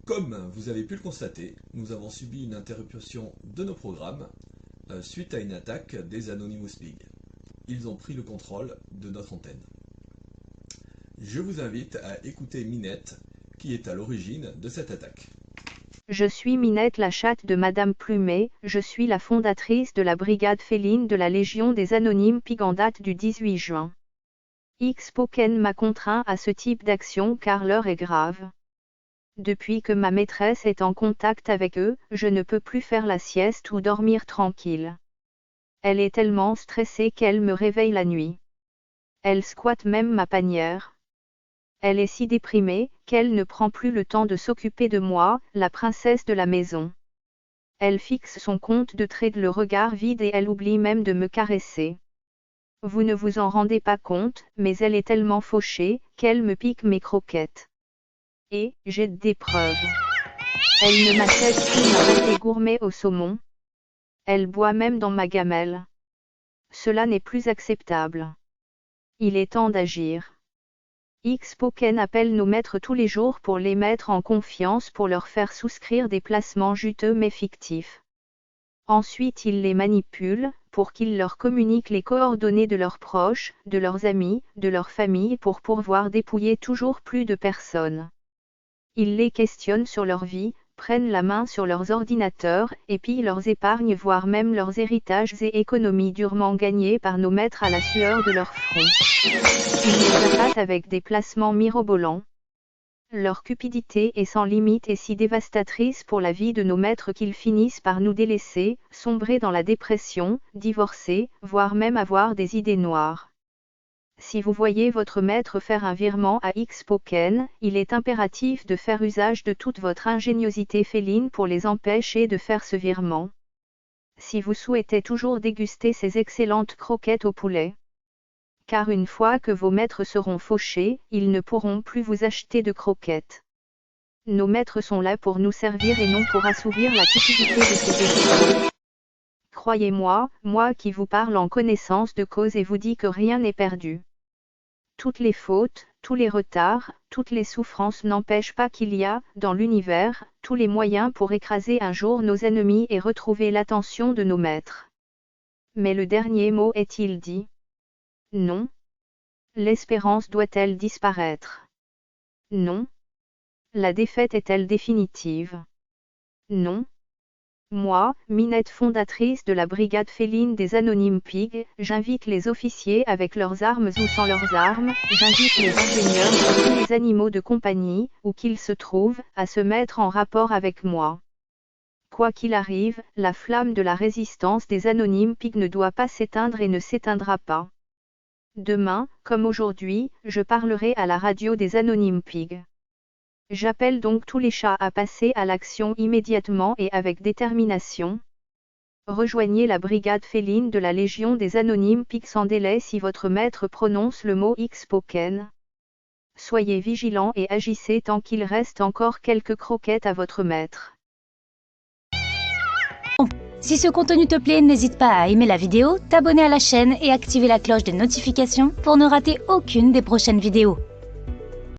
Comme vous avez pu le constater, nous avons subi une interruption de nos programmes suite à une attaque des Anonymous Pig. Ils ont pris le contrôle de notre antenne. Je vous invite à écouter Minette, qui est à l'origine de cette attaque. Je suis Minette la chatte de Madame Plumet, je suis la fondatrice de la brigade féline de la Légion des Anonymes Pig en date du 18 juin. X-Poken m'a contraint à ce type d'action car l'heure est grave. Depuis que ma maîtresse est en contact avec eux, je ne peux plus faire la sieste ou dormir tranquille. Elle est tellement stressée qu'elle me réveille la nuit. Elle squatte même ma panière. Elle est si déprimée, qu'elle ne prend plus le temps de s'occuper de moi, la princesse de la maison. Elle fixe son compte de trade le regard vide et elle oublie même de me caresser. Vous ne vous en rendez pas compte, mais elle est tellement fauchée, qu'elle me pique mes croquettes. Et, j'ai des preuves. Elle ne m'achète plus ma pâté gourmet au saumon. Elle boit même dans ma gamelle. Cela n'est plus acceptable. Il est temps d'agir. X-Poken appelle nos maîtres tous les jours pour les mettre en confiance pour leur faire souscrire des placements juteux mais fictifs. Ensuite il les manipule, pour qu'ils leur communiquent les coordonnées de leurs proches, de leurs amis, de leur famille pour pouvoir dépouiller toujours plus de personnes. Ils les questionnent sur leur vie, prennent la main sur leurs ordinateurs, et pillent leurs épargnes voire même leurs héritages et économies durement gagnés par nos maîtres à la sueur de leur front. Ils les appâtent avec des placements mirobolants. Leur cupidité est sans limite et si dévastatrice pour la vie de nos maîtres qu'ils finissent par nous délaisser, sombrer dans la dépression, divorcer, voire même avoir des idées noires. Si vous voyez votre maître faire un virement à X-Poken, il est impératif de faire usage de toute votre ingéniosité féline pour les empêcher de faire ce virement. Si vous souhaitez toujours déguster ces excellentes croquettes au poulet. Car une fois que vos maîtres seront fauchés, ils ne pourront plus vous acheter de croquettes. Nos maîtres sont là pour nous servir et non pour assouvir la cupidité de ces esprits. Croyez-moi, moi qui vous parle en connaissance de cause et vous dis que rien n'est perdu. Toutes les fautes, tous les retards, toutes les souffrances n'empêchent pas qu'il y a, dans l'univers, tous les moyens pour écraser un jour nos ennemis et retrouver l'attention de nos maîtres. Mais le dernier mot est-il dit? Non. L'espérance doit-elle disparaître? Non. La défaite est-elle définitive? Non. Moi, Minette fondatrice de la brigade féline des Anonymes Pig, j'invite les officiers avec leurs armes ou sans leurs armes, j'invite les ingénieurs et tous les animaux de compagnie, où qu'ils se trouvent, à se mettre en rapport avec moi. Quoi qu'il arrive, la flamme de la résistance des Anonymes Pig ne doit pas s'éteindre et ne s'éteindra pas. Demain, comme aujourd'hui, je parlerai à la radio des Anonymes Pig. J'appelle donc tous les chats à passer à l'action immédiatement et avec détermination. Rejoignez la brigade féline de la Légion des Anonymes Pig sans délai si votre maître prononce le mot X-Poken. Soyez vigilants et agissez tant qu'il reste encore quelques croquettes à votre maître. Si ce contenu te plaît, n'hésite pas à aimer la vidéo, t'abonner à la chaîne et activer la cloche des notifications pour ne rater aucune des prochaines vidéos.